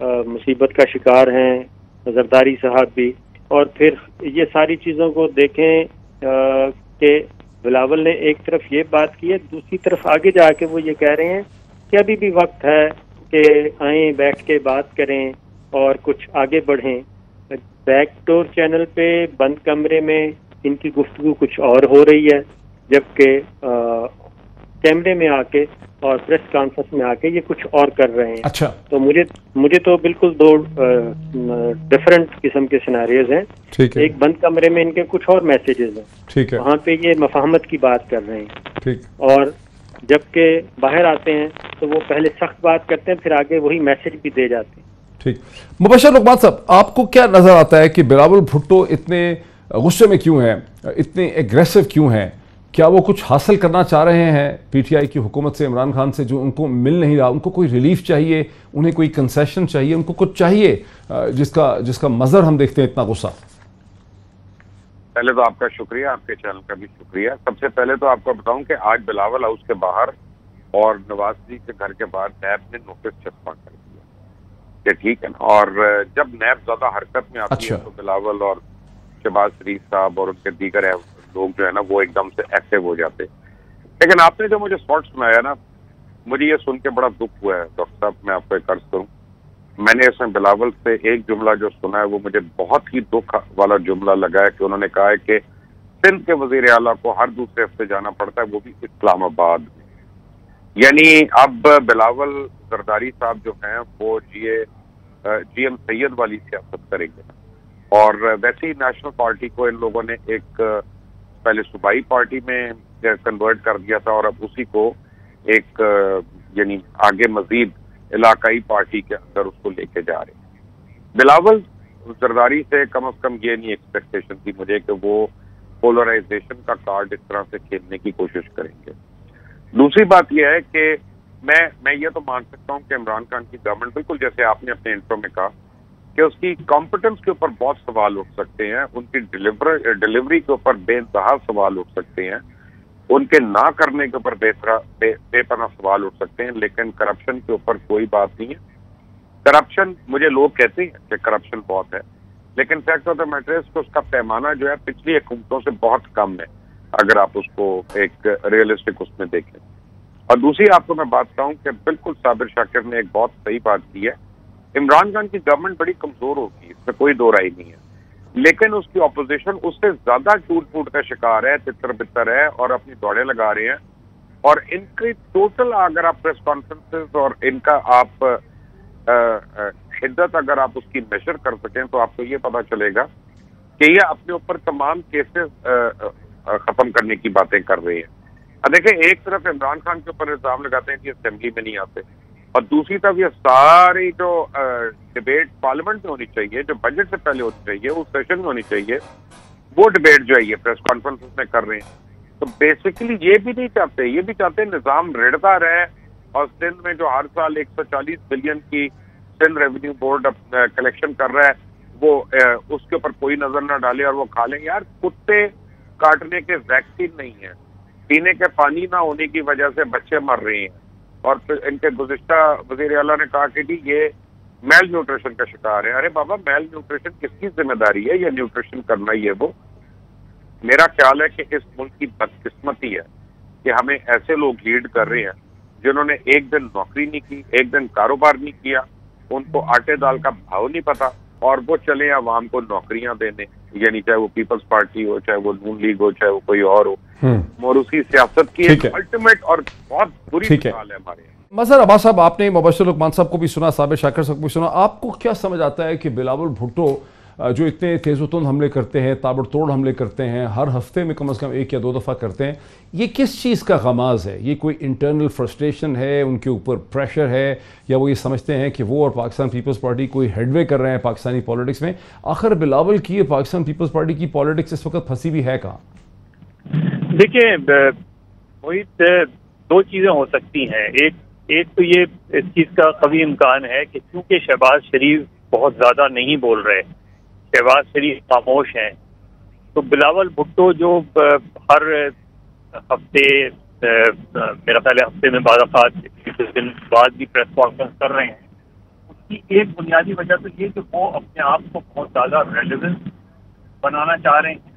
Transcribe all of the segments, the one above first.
مصیبت کا شکار ہیں، زرداری صاحب بھی. اور پھر یہ ساری چیزوں کو دیکھیں کہ بلاول نے ایک طرف یہ بات کی ہے، دوسری طرف آگے جا کے وہ یہ کہہ رہے ہیں کہ ابھی بھی وقت ہے کہ آئیں بیٹھ کے بات کریں اور کچھ آگے بڑھیں. بیک ڈور چینل پہ بند کمرے میں ان کی گفتگو کچھ اور ہو رہی ہے، جبکہ کیمرے میں آ کے اور پریس کانفرنس میں آ کے یہ کچھ اور کر رہے ہیں. اچھا، تو مجھے تو بالکل دو ڈفرنٹ قسم کے سیناریوز ہیں. ٹھیک ہے. ایک بند کمرے میں ان کے کچھ اور میسیجز ہیں، ٹھیک ہے، وہاں پہ یہ مفاہمت کی بات کر رہے ہیں. ٹھیک. اور جبکہ باہر آتے ہیں تو وہ پہلے سخت بات کرتے ہیں، پھر آگے وہی میسیج بھی دے جاتے ہیں. ٹھیک. مبشر لقمان صاحب، آپ کو کیا نظر آتا ہے کہ بلاول بھٹو اتنے غصے میں کیوں ہیں، اتنے ایگریسو کیوں ہیں؟ کیا وہ کچھ حاصل کرنا چاہ رہے ہیں پی ٹی آئی کی حکومت سے، عمران خان سے، جو ان کو مل نہیں رہا؟ ان کو کوئی ریلیف چاہیے، انہیں کوئی کنسیشن چاہیے، ان کو کچھ چاہیے جس کا مظہر ہم دیکھتے ہیں اتنا غصہ؟ پہلے تو آپ کا شکریہ، آپ کے چینل کا بھی شکریہ. سب سے پہلے تو آپ کو بتاؤں کہ آج بلاول ہاؤس کے باہر اور نواز شریف کے گھر کے باہر نیب نے نوٹس چھپا کر دیا کہ ٹھیک ہے نا. اور جب نیب زیادہ حرکت میں آتی ہے تو بلاول اور شہباز شریف صاحب اور ان کے دیگر لوگ جو ہے نا وہ ایک دم سے ایکٹیو ہو جاتے. لیکن آپ نے جو مجھے شارٹ سنایا نا، مجھے یہ سن کے بڑا دکھ ہوا ہے ڈاکٹر صاحب. میں آپ کو ایک عرض کروں، میں نے اس میں بلاول سے ایک جملہ جو سنا ہے وہ مجھے بہت ہی دکھ والا جملہ لگا ہے کہ انہوں نے کہا ہے کہ سندھ کے وزیر اعلیٰ کو ہر دوسرے ہفتے جانا پڑتا ہے، وہ بھی اسلام آباد میں. یعنی اب بلاول زرداری صاحب جو ہیں وہ جی ایم سید والی سیاست کریں گے. اور ویسے ہی نیشنل پارٹی کو ان لوگوں نے ایک پہلے صوبائی پارٹی میں کنورٹ کر دیا تھا اور اب اسی کو ایک یعنی آگے مزید علاقائی پارٹی کے اندر اس کو لے کے جا رہے ہیں. بلاول زرداری سے کم از کم یہ نہیں ایکسپیکٹیشن تھی مجھے کہ وہ پولرائزیشن کا کارڈ اس طرح سے کھیلنے کی کوشش کریں گے. دوسری بات یہ ہے کہ میں یہ تو مان سکتا ہوں کہ عمران خان کی گورنمنٹ، بالکل جیسے آپ نے اپنے انٹرو میں کہا کہ اس کی کمپٹنس کے اوپر بہت سوال اٹھ سکتے ہیں، ان کی ڈلیوری کے اوپر بے انتہا سوال اٹھ سکتے ہیں، ان کے نہ کرنے کے اوپر بے پناہ سوال اٹھ سکتے ہیں، لیکن کرپشن کے اوپر کوئی بات نہیں ہے. کرپشن، مجھے لوگ کہتے ہیں کہ کرپشن بہت ہے، لیکن فیکٹ آف دا میٹر ہے کہ اس کا پیمانہ جو ہے پچھلی حکومتوں سے بہت کم ہے اگر آپ اس کو ایک ریئلسٹک اس میں دیکھیں. اور دوسری آپ کو میں بات بتاؤں کہ بالکل صابر شاکر نے ایک بہت صحیح بات کی ہے. عمران خان کی گورنمنٹ بڑی کمزور ہوگی، اس میں کوئی دو رائے نہیں ہے، لیکن اس کی اپوزیشن اس سے زیادہ ٹوٹ پھوٹ کا شکار ہے، تتر بتر ہے اور اپنی دوڑے لگا رہے ہیں. اور ان کی ٹوٹل اگر آپ پریس کانفرنسز اور ان کا آپ شدت اگر آپ اس کی میشر کر سکیں تو آپ کو یہ پتا چلے گا کہ یہ اپنے اوپر تمام کیسز ختم کرنے کی باتیں کر رہے ہیں. دیکھیں، ایک طرف عمران خان کے اوپر الزام لگاتے ہیں کہ اسمبلی میں نہیں آتے، اور دوسری طرف یہ ساری جو ڈبیٹ پارلیمنٹ میں ہونی چاہیے، جو بجٹ سے پہلے ہونی چاہیے، اس سیشن میں ہونی چاہیے، وہ ڈبیٹ جو ہے یہ پریس کانفرنس میں کر رہے ہیں. تو بیسیکلی یہ بھی نہیں چاہتے، یہ بھی چاہتے ہیں نظام ریڑھتا رہے، اور سندھ میں جو ہر سال 140 بلین کی سندھ ریونیو بورڈ کلیکشن کر رہا ہے وہ اس کے اوپر کوئی نظر نہ ڈالے اور وہ کھا لیں. یار، کتے کاٹنے کے ویکسین نہیں ہے، پینے کے پانی نہ ہونے کی وجہ سے بچے مر رہے ہیں. اور پھر ان کے گزشتہ وزیر اعلیٰ نے کہا کہ جی یہ میل نیوٹریشن کا شکار ہے. ارے بابا، میل نیوٹریشن کس کی ذمہ داری ہے؟ یہ نیوٹریشن کرنا ہی ہے وہ. میرا خیال ہے کہ اس ملک کی بدقسمتی ہے کہ ہمیں ایسے لوگ لیڈ کر رہے ہیں جنہوں نے ایک دن نوکری نہیں کی، ایک دن کاروبار نہیں کیا، ان کو آٹے دال کا بھاؤ نہیں پتا، اور وہ چلے عوام کو نوکریاں دینے، یعنی چاہے وہ پیپلز پارٹی ہو، چاہے وہ نون لیگ ہو، چاہے وہ کوئی اور ہو. موروثی سیاست کی ایک الٹیمیٹ اور بہت بری مثال ہے ہمارے یہاں. مظہر عباس صاحب، آپ نے مبشر لقمان صاحب کو بھی سنا، صابر شاکر صاحب کو بھی سنا. آپ کو کیا سمجھ آتا ہے کہ بلاول بھٹو جو اتنے تیز و تند حملے کرتے ہیں، تابڑ توڑ حملے کرتے ہیں، ہر ہفتے میں کم از کم 1 یا 2 دفعہ کرتے ہیں، یہ کس چیز کا غماز ہے؟ یہ کوئی انٹرنل فرسٹریشن ہے، ان کے اوپر پریشر ہے، یا وہ یہ سمجھتے ہیں کہ وہ اور پاکستان پیپلز پارٹی کوئی ہیڈ وے کر رہے ہیں پاکستانی پالیٹکس میں؟ آخر بلاول کی پاکستان پیپلز پارٹی کی پالیٹکس اس وقت پھنسی بھی ہے کہاں؟ دیکھیں موہت، 2 چیزیں ہو سکتی ہیں. ایک تو یہ اس چیز کا قوی امکان ہے کہ چونکہ شہباز شریف بہت زیادہ نہیں بول رہے، شہباز شریف خاموش ہیں، تو بلاول بھٹو جو ہر ہفتے، میرا خیال ہے ہفتے میں بعض اوقات 20 دن بعد بھی پریس کانفرنس کر رہے ہیں، اس کی ایک بنیادی وجہ تو یہ کہ وہ اپنے آپ کو بہت زیادہ ریلیونٹ بنانا چاہ رہے ہیں،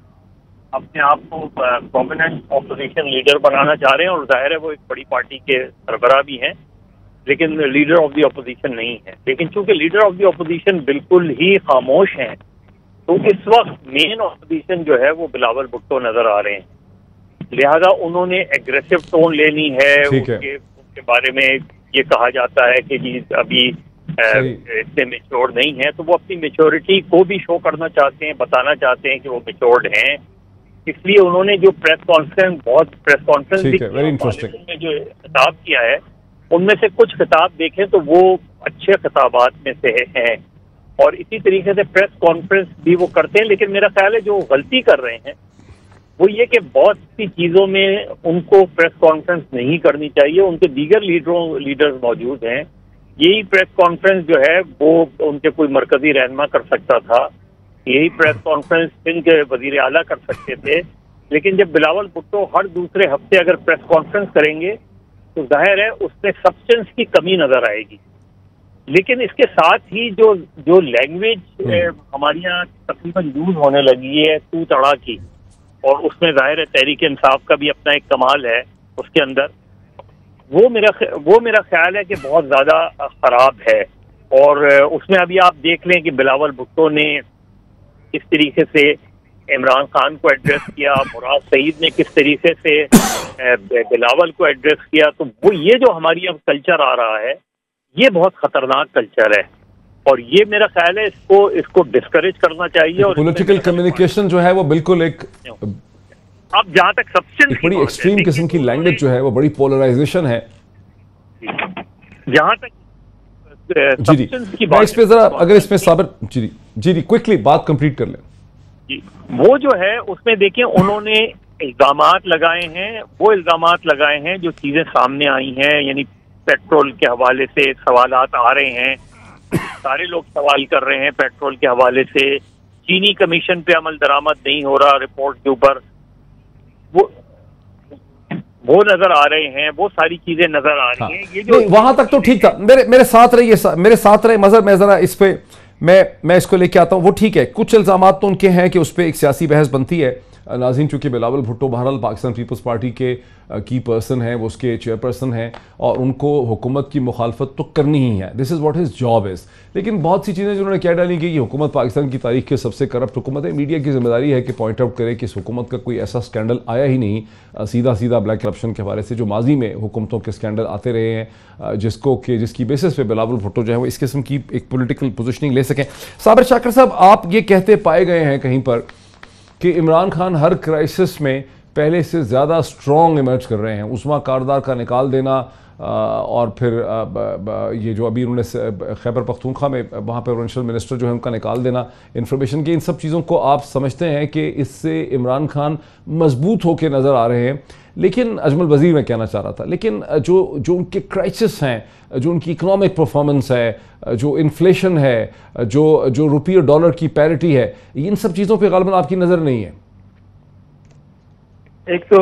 اپنے آپ کو پرومیننٹ اپوزیشن لیڈر بنانا چاہ رہے ہیں، اور ظاہر ہے وہ ایک بڑی پارٹی کے سربراہ بھی ہیں لیکن لیڈر آف دی اپوزیشن نہیں ہے. لیکن چونکہ لیڈر آف دی اپوزیشن بالکل ہی خاموش ہیں، تو اس وقت مین اپوزیشن جو ہے وہ بلاول بھٹو نظر آ رہے ہیں. لہذا انہوں نے ایگریسو ٹون لینی ہے. ان کے بارے میں یہ کہا جاتا ہے کہ جی ابھی اتنے میچور نہیں ہیں، تو وہ اپنی میچورٹی کو بھی شو کرنا چاہتے ہیں، بتانا چاہتے ہیں کہ وہ میچورڈ ہیں. اس لیے انہوں نے جو پریس کانفرنس میں جو خطاب کیا ہے، ان میں سے کچھ خطاب دیکھیں تو وہ اچھے خطابات میں سے ہیں، اور اسی طریقے سے پریس کانفرنس بھی وہ کرتے ہیں. لیکن میرا خیال ہے جو غلطی کر رہے ہیں وہ یہ کہ بہت سی چیزوں میں ان کو پریس کانفرنس نہیں کرنی چاہیے. ان کے دیگر لیڈرز موجود ہیں. یہی پریس کانفرنس جو ہے وہ ان کے کوئی مرکزی رہنما کر سکتا تھا، یہی پریس کانفرنس ان کے وزیر اعلیٰ کر سکتے تھے. لیکن جب بلاول بھٹو ہر دوسرے ہفتے اگر پریس کانفرنس کریں گے تو ظاہر ہے اس میں سبسٹنس کی کمی نظر آئے گی. لیکن اس کے ساتھ ہی جو لینگویج ہمارے یہاں تقریباً یوز ہونے لگی ہے تو تڑا کی، اور اس میں ظاہر ہے تحریک انصاف کا بھی اپنا ایک کمال ہے اس کے اندر، وہ میرا خیال ہے کہ بہت زیادہ خراب ہے. اور اس میں ابھی آپ دیکھ لیں کہ بلاول بھٹو نے کس طریقے سے عمران خان کو ایڈریس کیا، مراد سعید نے کس طریقے سے بلاول کو ایڈریس کیا. تو وہ یہ جو ہماری اب کلچر آ رہا ہے یہ بہت خطرناک کلچر ہے، اور یہ میرا خیال ہے اس کو ڈسکریج کرنا چاہیے. اور پولیٹیکل کمیونیکیشن جو ہے وہ بالکل ایک اب جہاں تک سبسٹنس بڑی ایکسٹریم قسم کی لینگویج جو ہے وہ بڑی پولرائزیشن ہے. جہاں تک سبسٹنس کی بات، اس پہ ذرا اگر اس میں ثابت جی کوئکلی بات کمپلیٹ کر لیں. وہ جو ہے اس میں دیکھیں انہوں نے الزامات لگائے ہیں، وہ الزامات لگائے ہیں جو چیزیں سامنے آئی ہیں. یعنی پیٹرول کے حوالے سے سوالات آ رہے ہیں، سارے لوگ سوال کر رہے ہیں پیٹرول کے حوالے سے. چینی کمیشن پہ عمل درآمد نہیں ہو رہا رپورٹ کے اوپر، وہ نظر آ رہے ہیں، وہ ساری چیزیں نظر آ رہی ہیں. یہ جو وہاں تک تو ٹھیک تھا، میرے ساتھ رہے مظہر. میں ذرا اس پہ میں اس کو لے کے آتا ہوں. وہ ٹھیک ہے، کچھ الزامات تو ان کے ہیں کہ اس پہ ایک سیاسی بحث بنتی ہے. ناظرین، چونکہ بلاول بھٹو بہرحال پاکستان پیپلز پارٹی کے کی پرسن ہیں، وہ اس کے چیئر پرسن ہیں، اور ان کو حکومت کی مخالفت تو کرنی ہی ہے. This is what his job is. لیکن بہت سی چیزیں جنہوں نے کیا ڈالی کہ یہ حکومت پاکستان کی تاریخ کے سب سے کرپٹ حکومت ہے. میڈیا کی ذمہ داری ہے کہ پوائنٹ آؤٹ کرے کہ اس حکومت کا کوئی ایسا سکینڈل آیا ہی نہیں سیدھا بلیک کرپشن کے حوالے سے جو ماضی میں حکومتوں کے سکینڈل آتے رہے ہیں، جس کی بیسس پہ بلاول بھٹو جو ہے وہ اس قسم کی ایک پولیٹیکل پوزیشننگ لے سکیں. صابر شاکر صاحب، آپ یہ کہتے پائے گئے ہیں کہیں پر کہ عمران خان ہر کرائسس میں پہلے سے زیادہ سٹرونگ ایمرج کر رہے ہیں. عثمان کاردار کا نکال دینا، اور پھر یہ جو ابھی انہوں نے خیبر پختونخوا میں وہاں پہ پروونشل منسٹر جو ہے ان کا نکال دینا انفارمیشن کی، ان سب چیزوں کو آپ سمجھتے ہیں کہ اس سے عمران خان مضبوط ہو کے نظر آ رہے ہیں. لیکن اجمل وزیر میں کہنا چاہ رہا تھا، لیکن جو ان کے کرائسس ہیں، جو ان کی اکنامک پرفارمنس ہے، جو انفلیشن ہے، جو روپی اور ڈالر کی پیرٹی ہے، ان سب چیزوں پہ غالباً آپ کی نظر نہیں ہے. ایک تو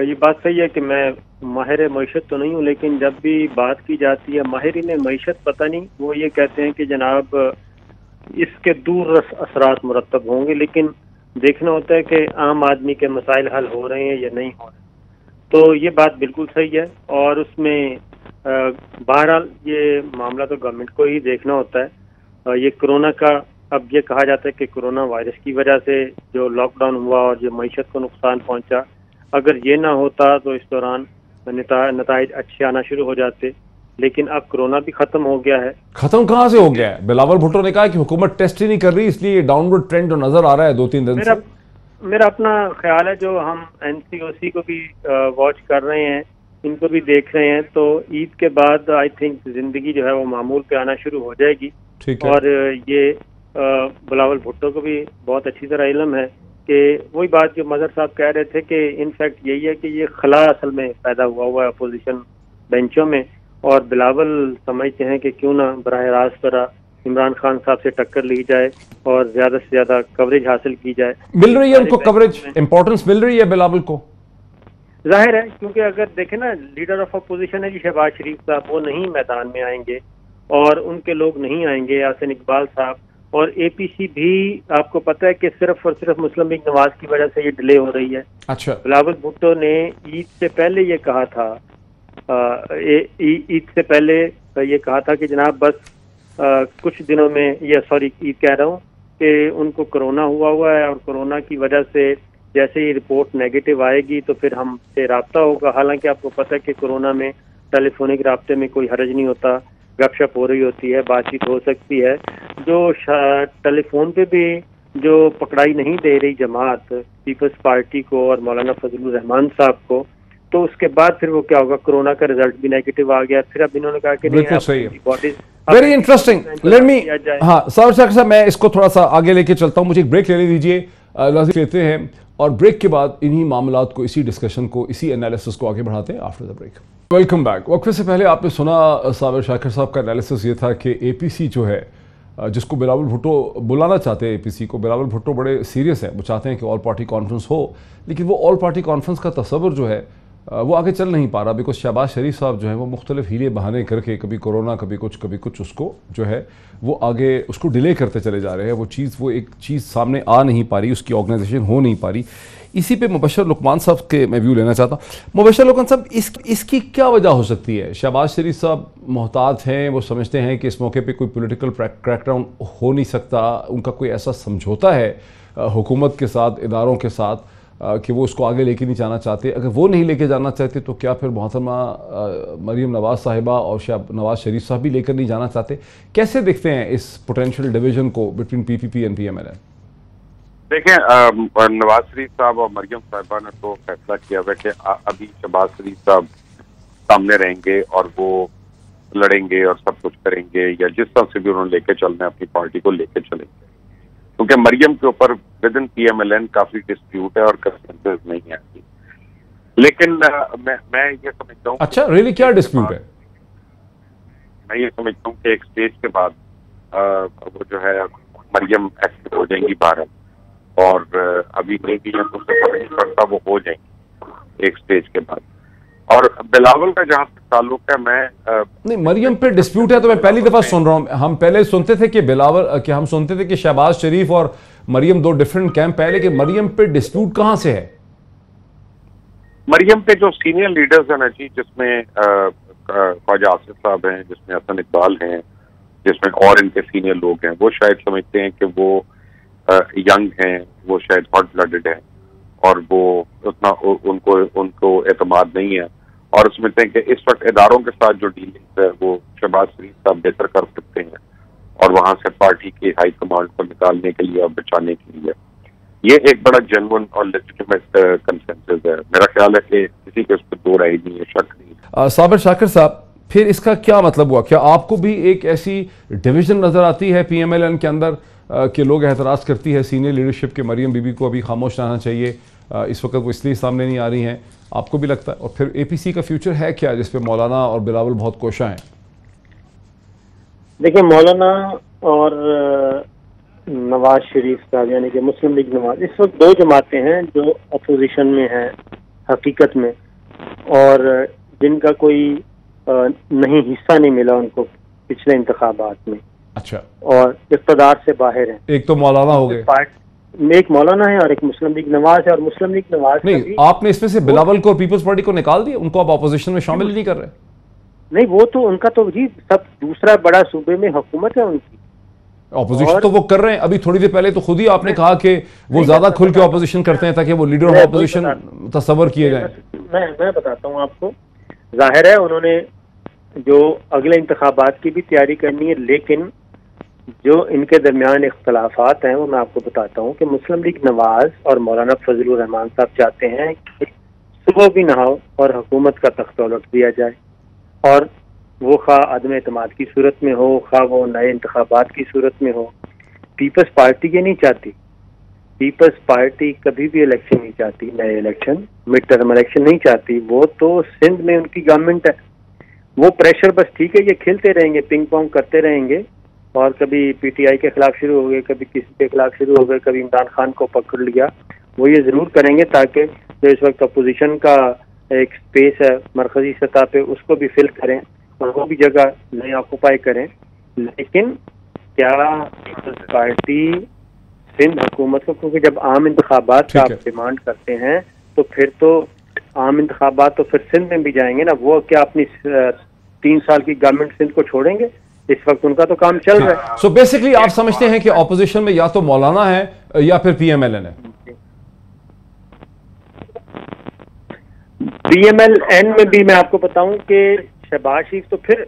یہ بات صحیح ہے کہ میں ماہر معیشت تو نہیں ہوں، لیکن جب بھی بات کی جاتی ہے ماہرین معیشت پتہ نہیں وہ یہ کہتے ہیں کہ جناب اس کے دور اثرات مرتب ہوں گے، لیکن دیکھنا ہوتا ہے کہ عام آدمی کے مسائل حل ہو رہے ہیں یا نہیں ہو رہے. تو یہ بات بالکل صحیح ہے، اور اس میں بہرحال یہ معاملہ تو گورنمنٹ کو ہی دیکھنا ہوتا ہے. یہ کرونا کا اب یہ کہا جاتا ہے کہ کرونا وائرس کی وجہ سے جو لاک ڈاؤن ہوا اور جو معیشت کو نقصان پہنچا، اگر یہ نہ ہوتا تو اس دوران نتائج اچھے آنا شروع ہو جاتے. لیکن اب کرونا بھی ختم ہو گیا ہے. ختم کہاں سے ہو گیا ہے؟ بلاول بھٹو نے کہا کہ حکومت ٹیسٹ ہی نہیں کر رہی، اس لیے یہ ڈاؤن ورڈ ٹرینڈ جو نظر آ رہا ہے 2-3 دن سے. میرا اپنا خیال ہے، جو ہم NCOC کو بھی واچ کر رہے ہیں، ان کو بھی دیکھ رہے ہیں، تو عید کے بعد آئی تھنک زندگی جو ہے وہ معمول پہ آنا شروع ہو جائے گی. اور یہ بلاول بھٹو کو بھی بہت اچھی طرح علم ہے کہ وہی بات جو مظہر صاحب کہہ رہے تھے کہ انفیکٹ یہی ہے کہ یہ خلا اصل میں پیدا ہوا ہے اپوزیشن بینچوں میں، اور بلاول سمجھتے ہیں کہ کیوں نہ براہ راست طرح عمران خان صاحب سے ٹکر لی جائے اور زیادہ سے زیادہ کوریج حاصل کی جائے. مل رہی ہے ان کو کوریج، امپورٹنس مل رہی ہے بلاول کو؟ ظاہر ہے، کیونکہ اگر دیکھیں نا لیڈر آف اپوزیشن ہے جی شہباز شریف صاحب، وہ نہیں میدان میں آئیں گے، اور ان کے لوگ نہیں آئیں گے، یاسین اقبال صاحب، اور اے پی سی بھی آپ کو پتہ ہے کہ صرف اور صرف مسلم لیگ نواز کی وجہ سے یہ ڈیلے ہو رہی ہے۔ اچھا، بلاول بھٹو نے عید سے پہلے یہ کہا تھا، عید سے پہلے یہ کہا تھا کہ جناب بس کچھ دنوں میں، عید کہہ رہا ہوں کہ ان کو کرونا ہوا ہے، اور کرونا کی وجہ سے جیسے ہی رپورٹ نیگیٹو آئے گی تو پھر ہم سے رابطہ ہوگا۔ حالانکہ آپ کو پتہ ہے کہ کرونا میں ٹیلی فونک رابطے میں کوئی حرج نہیں ہوتا، گپ شپ ہو رہی ہوتی ہے، بات چیت ہو سکتی ہے۔ جو ٹیلی فون پہ بھی جو پکڑائی نہیں دے رہی جماعت پیپلز پارٹی کو اور مولانا فضل الرحمان صاحب کو، تو اس کے بعد پھر وہ کیا ہوگا، کرونا کا رزلٹ بھی نیگیٹو آ گیا، پھر اب انہوں نے کہا کہ بالکل صحیح ہے، ویری انٹرسٹنگ۔ لیٹ می ہاں صابر شاکر صاحب، میں اس کو تھوڑا سا آگے لے کے چلتا ہوں، مجھے ایک بریک لینے دیجیے، لازم لیتے ہیں، اور بریک کے بعد انہی معاملات کو، اسی ڈسکشن کو، اسی انالیسس کو آگے بڑھاتے ہیں after the break. Welcome back. وقفے سے پہلے آپ نے سنا صابر شاکر صاحب کا انالیسس یہ تھا کہ اے پی سی جو ہے، جس کو بلاول بھٹو بلانا چاہتے ہیں، اے پی سی کو، بلاول بھٹو بڑے سیریس ہیں، وہ چاہتے ہیں کہ آل پارٹی کانفرنس ہو، لیکن وہ آل پارٹی کانفرنس کا تصور جو ہے وہ آگے چل نہیں پا رہا، بیکاز شہباز شریف صاحب جو ہیں وہ مختلف ہیلے بہانے کر کے، کبھی کورونا، کبھی کچھ اس کو جو ہے وہ آگے اس کو ڈیلے کرتے چلے جا رہے ہیں، وہ ایک چیز سامنے آ نہیں پا رہی، اس کی آرگنائزیشن ہو نہیں پا رہی۔ اسی پہ مبشر لقمان صاحب کے میں ویو لینا چاہتا ہوں۔ مبشر لقمان صاحب، اس کی کیا وجہ ہو سکتی ہے؟ شہباز شریف صاحب محتاط ہیں، وہ سمجھتے ہیں کہ اس موقع پہ کوئی پولیٹیکل کریک ڈاؤن ہو نہیں سکتا، ان کا کوئی ایسا سمجھوتا ہے حکومت کے ساتھ، اداروں کے ساتھ، کہ وہ اس کو آگے لے کے نہیں جانا چاہتے۔ اگر وہ نہیں لے کے جانا چاہتے تو کیا پھر محترمہ مریم نواز صاحبہ اور نواز شریف صاحب بھی لے کر نہیں جانا چاہتے؟ کیسے دیکھتے ہیں اس پوٹینشیل ڈویژن کو between P P P and P M L N? دیکھیں، نواز شریف صاحب اور مریم صاحبہ نے تو فیصلہ کیا ہوا کہ ابھی شہباز شریف صاحب سامنے رہیں گے اور وہ لڑیں گے اور سب کچھ کریں گے، یا جس طرح سے بھی انہوں نے لے کے چلنا ہے اپنی پارٹی کو لے کے چلیں گے، کیونکہ مریم کے اوپر within P M L N کافی ڈسپیوٹ ہے اور کنسنسس نہیں ہے۔ لیکن میں یہ سمجھتا ہوں، اچھا ریلی کیا ڈسپیوٹ ہے؟ میں یہ سمجھتا ہوں کہ ایک سٹیج کے بعد وہ جو ہے مریم ایکٹیو ہو جائیں گی باہر، اور ابھی نہیں بھی ہے تو اس سے فرق نہیں پڑتا، وہ ہو جائیں گے ایک سٹیج کے بعد۔ اور بلاول کا جہاں تک تعلق ہے، میں نہیں، مریم پہ ڈسپیوٹ ہے تو میں پہلی دفعہ سن رہا ہوں۔ ہم پہلے سنتے تھے کہ ہم سنتے تھے کہ شہباز شریف اور مریم دو ڈیفرنٹ کیمپ ہے، لیکن مریم پہ ڈسپیوٹ کہاں سے ہے؟ مریم پہ جو سینئر لیڈرز ہیں نا جی، جس میں خواجہ آصف صاحب ہیں، جس میں حسن اقبال ہیں، جس میں اور ان کے سینئر لوگ ہیں، وہ شاید سمجھتے ہیں کہ وہ ینگ ہیں، وہ شاید ہاٹ بلڈڈ ہیں، اور وہ اتنا ان کو اعتماد نہیں ہے، اور سمجھتے ہیں کہ اس وقت اداروں کے ساتھ جو ڈیلنگز ہے وہ شہباز شریف صاحب بہتر کر سکتے ہیں، اور وہاں سے پارٹی کی ہائی کمانڈ کو نکالنے کے لیے اور بچانے کے لیے۔ یہ ایک بڑا جینوئن اور لیجیٹمیٹ کنسنسس ہے، میرا خیال ہے کہ کسی کے اس پہ دو رائے نہیں ہے، شک نہیں۔ صابر شاکر صاحب، پھر اس کا کیا مطلب ہوا؟ کیا آپ کو بھی ایک ایسی ڈویژن نظر آتی ہے پی ایم ایل این کے اندر کہ لوگ اعتراض کرتی ہے سینئر لیڈرشپ کے مریم بی بی کو ابھی خاموش رہنا چاہیے، اس وقت وہ اس لیے سامنے نہیں آ رہی ہیں؟ آپ کو بھی لگتا ہے؟ اور پھر اے پی سی کا فیوچر ہے کیا، جس پہ مولانا اور بلاول بہت کوشاں ہیں؟ دیکھیں، مولانا اور نواز شریف صاحب یعنی کہ مسلم لیگ نواز، اس وقت دو جماعتیں ہیں جو اپوزیشن میں ہیں حقیقت میں، اور جن کا کوئی نہیں حصہ نہیں ملا ان کو پچھلے انتخابات میں، اچھا، اور اقتدار سے باہر ہیں۔ ایک تو مولانا ہو گئے، ایک مولانا ہے اور ایک مسلم لیگ نواز ہے، اور مسلم لیگ نواز نہیں، آپ نے اس میں سے بلاول کو اور پیپلز پارٹی کو نکال دیا، ان کو آپ اپوزیشن میں شامل ہی نہیں کر رہے؟ نہیں، وہ تو ان کا تو جی سب دوسرا بڑا صوبے میں حکومت ہے ان کی، اپوزیشن تو وہ کر رہے ہیں۔ ابھی تھوڑی دیر پہلے تو خود ہی آپ نے کہا کہ وہ زیادہ کھل کے اپوزیشن کرتے ہیں تاکہ وہ لیڈر آف اپوزیشن تصور کیے جائیں۔ میں بتاتا ہوں آپ کو، ظاہر ہے انہوں نے جو اگلے انتخابات کی بھی تیاری کرنی ہے، لیکن جو ان کے درمیان اختلافات ہیں وہ میں آپ کو بتاتا ہوں کہ مسلم لیگ نواز اور مولانا فضل الرحمان صاحب چاہتے ہیں کہ صبح بھی نہ ہو اور حکومت کا تخت الٹ دیا جائے، اور وہ خواہ عدم اعتماد کی صورت میں ہو، خواہ وہ نئے انتخابات کی صورت میں ہو۔ پیپلز پارٹی یہ نہیں چاہتی، پیپلز پارٹی کبھی بھی الیکشن نہیں چاہتی، نئے الیکشن، مڈ ٹرم الیکشن نہیں چاہتی۔ وہ تو سندھ میں ان کی گورنمنٹ ہے، وہ پریشر بس ٹھیک ہے، یہ کھیلتے رہیں گے، پنگ پونگ کرتے رہیں گے، اور کبھی پی ٹی آئی کے خلاف شروع ہو گئے، کبھی کسی کے خلاف شروع ہو گئے، کبھی عمران خان کو پکڑ لیا۔ وہ یہ ضرور کریں گے تاکہ جو اس وقت اپوزیشن کا ایک سپیس ہے مرکزی سطح پہ، اس کو بھی فل کریں اور وہ بھی جگہ نئے آکوپائی کریں۔ لیکن کیا پیپلز پارٹی سندھ حکومت کو, کیونکہ جب عام انتخابات کا آپ ڈیمانڈ کرتے ہیں تو پھر تو عام انتخابات تو پھر سندھ میں بھی جائیں گے نا, وہ کیا اپنی 3 سال کی گورنمنٹ سندھ کو چھوڑیں گے؟ اس وقت ان کا تو کام چل رہا ہے. سو بیسکلی آپ سمجھتے ہیں کہ اپوزیشن میں یا تو مولانا ہے یا پھر پی ایم ایل این ہے؟ پی ایم ایل این میں بھی میں آپ کو بتاؤں کہ شہباز شریف تو پھر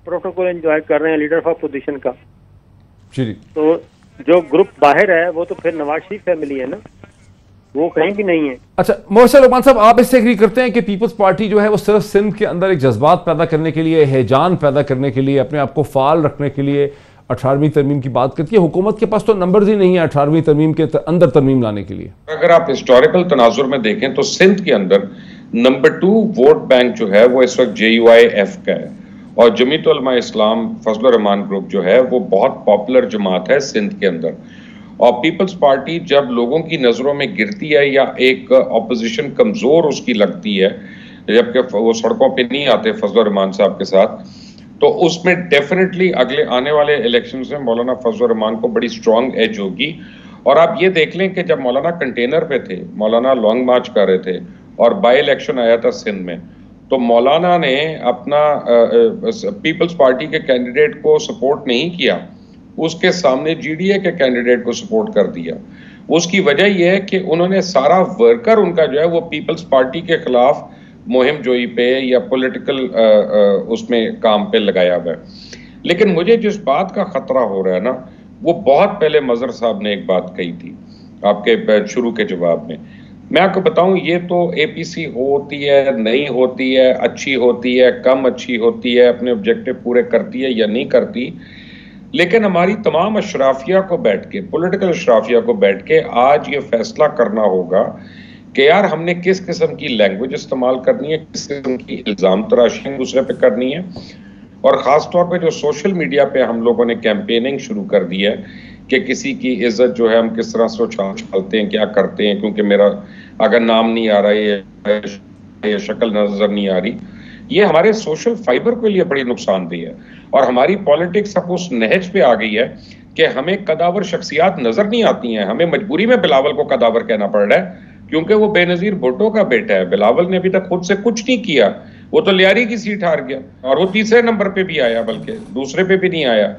پروٹوکول انجوائے کر رہے ہیں لیڈر آف اپوزیشن کا. جی. تو جو گروپ باہر ہے وہ تو پھر نواز شریف فیملی ہے نا, وہ کہیں بھی نہیں ہے. اچھا محسن لقمان صاحب, آپ اس سے ایگری کرتے ہیں کہ پیپلز پارٹی جو ہے وہ صرف سندھ کے اندر ایک جذبات پیدا کرنے کے لیے, ہیجان پیدا کرنے کے لیے, اپنے آپ کو فعال رکھنے کے لیے 18ویں ترمیم کی بات کرتی ہے؟ حکومت کے پاس تو نمبرز ہی نہیں ہے 18ویں ترمیم کے اندر ترمیم لانے کے لیے. اگر آپ ہسٹوریکل تناظر میں دیکھیں تو سندھ کے اندر نمبر 2 ووٹ بینک جو ہے وہ اس وقت JUIF کا ہے, اور جمعیت علماء اسلام فضل الرحمان گروپ جو ہے وہ بہت پاپولر جماعت ہے سندھ کے اندر. اور پیپلز پارٹی جب لوگوں کی نظروں میں گرتی ہے یا ایک اپوزیشن کمزور اس کی لگتی ہے, جبکہ وہ سڑکوں پہ نہیں آتے فضل الرحمان صاحب کے ساتھ, تو اس میں ڈیفینیٹلی اگلے آنے والے الیکشنز میں مولانا فضل الرحمان کو بڑی سٹرونگ ایج ہوگی. اور آپ یہ دیکھ لیں کہ جب مولانا کنٹینر پہ تھے, مولانا لانگ مارچ کر رہے تھے اور بائی الیکشن آیا تھا سندھ میں, تو مولانا نے اپنا پیپلز پارٹی کے کینڈیڈیٹ کو سپورٹ نہیں کیا, اس کے سامنے GDA کے کینڈیڈیٹ کو سپورٹ کر دیا. اس کی وجہ یہ ہے کہ انہوں نے سارا ورکر ان کا جو ہے وہ پیپلز پارٹی کے خلاف مہم جوئی پہ یا پولیٹیکل اس میں کام پہ لگایا ہوا ہے. لیکن مجھے جس بات کا خطرہ ہو رہا ہے نا, وہ بہت پہلے مظہر صاحب نے ایک بات کہی تھی آپ کے شروع کے جواب میں آپ کو بتاؤں, یہ تو APC ہوتی ہے نہیں ہوتی ہے, اچھی ہوتی ہے کم اچھی ہوتی ہے, اپنے آبجیکٹو پورے کرتی ہے یا نہیں کرتی, لیکن ہماری تمام اشرافیہ کو بیٹھ کے, پولیٹیکل اشرافیہ کو بیٹھ کے آج یہ فیصلہ کرنا ہوگا کہ یار ہم نے کس قسم کی لینگویج استعمال کرنی ہے, کس قسم کی الزام تراشی دوسرے پہ کرنی ہے. اور خاص طور پہ جو سوشل میڈیا پہ ہم لوگوں نے کیمپیننگ شروع کر دی ہے کہ کسی کی عزت جو ہے ہم کس طرح سے اچھالتے ہیں, کیا کرتے ہیں, کیونکہ میرا اگر نام نہیں آ رہا ہے, شکل نظر نہیں آ رہی, یہ ہمارے سوشل فائبر کے لیے بڑی نقصان دہ ہے. اور ہماری پالیٹکس اب اس نہج پہ آ گئی ہے کہ ہمیں قداور شخصیات نظر نہیں آتی ہیں, ہمیں مجبوری میں بلاول کو قداور کہنا پڑ رہا ہے کیونکہ وہ بے نظیر بھٹو کا بیٹا ہے. بلاول نے ابھی تک خود سے کچھ نہیں کیا, وہ تو لیاری کی سیٹ ہار گیا, اور وہ 3رے نمبر پہ بھی آیا, بلکہ 2 پہ بھی نہیں آیا,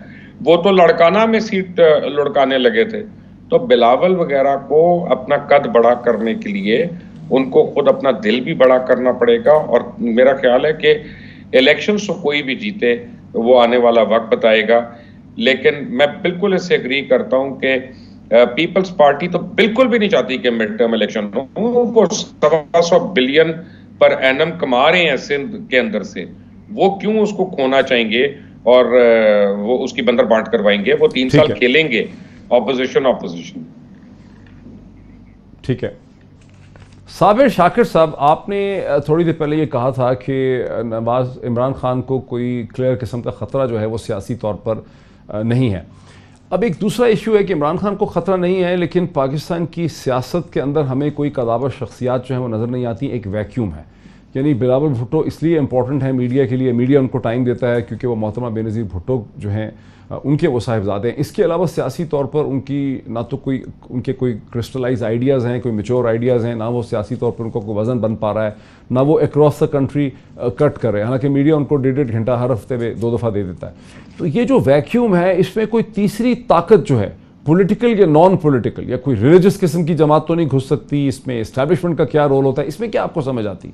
وہ تو لڑکانہ میں سیٹ لڑکانے لگے تھے. تو بلاول وغیرہ کو اپنا قد بڑا کرنے کے لیے ان کو خود اپنا دل بھی بڑا کرنا پڑے گا. اور میرا خیال ہے کہ الیکشنز تو کوئی بھی جیتے وہ آنے والا وقت بتائے گا, لیکن میں بالکل اس سے اگری کرتا ہوں کہ پیپلز پارٹی تو بالکل بھی نہیں چاہتی کہ مڈ ٹرم الیکشن ہو. وہ 100 بلین پر اینم کما رہے ہیں سندھ کے اندر سے, وہ کیوں اس کو کھونا چاہیں گے اور وہ اس کی بندر بانٹ کروائیں گے. وہ 3 سال کھیلیں گے اپوزیشن. ٹھیک ہے. صابر شاکر صاحب, آپ نے تھوڑی دیر پہلے یہ کہا تھا کہ عمران خان کو کوئی کلیئر قسم کا خطرہ جو ہے وہ سیاسی طور پر نہیں ہے. اب ایک دوسرا ایشو ہے کہ عمران خان کو خطرہ نہیں ہے, لیکن پاکستان کی سیاست کے اندر ہمیں کوئی قداور شخصیات جو ہیں وہ نظر نہیں آتی, ایک ویکیوم ہے. یعنی بلاول بھٹو اس لیے امپورٹنٹ ہے میڈیا کے لیے, میڈیا ان کو ٹائم دیتا ہے کیونکہ وہ محترمہ بے نظیر بھٹو جو ہیں ان کے وہ صاحبزادے ہیں. اس کے علاوہ سیاسی طور پر ان کی نہ تو کوئی ان کے کوئی کرسٹلائز آئیڈیاز ہیں, کوئی میچور آئیڈیاز ہیں, نہ وہ سیاسی طور پر ان کو کوئی وزن بن پا رہا ہے, نہ وہ اکراس دا کنٹری کٹ کر رہے ہیں, حالانکہ میڈیا ان کو 1.5 گھنٹہ ہر ہفتے میں 2 دفعہ دے دیتا ہے. تو یہ جو ویکیوم ہے, اس میں کوئی تیسری طاقت جو ہے پولیٹیکل یا نان پولیٹیکل یا کوئی ریلیجس قسم کی جماعت تو نہیں گھس سکتی, اس میں اسٹیبلشمنٹ کا کیا رول ہوتا ہے, اس میں کیا آپ کو سمجھ آتی؟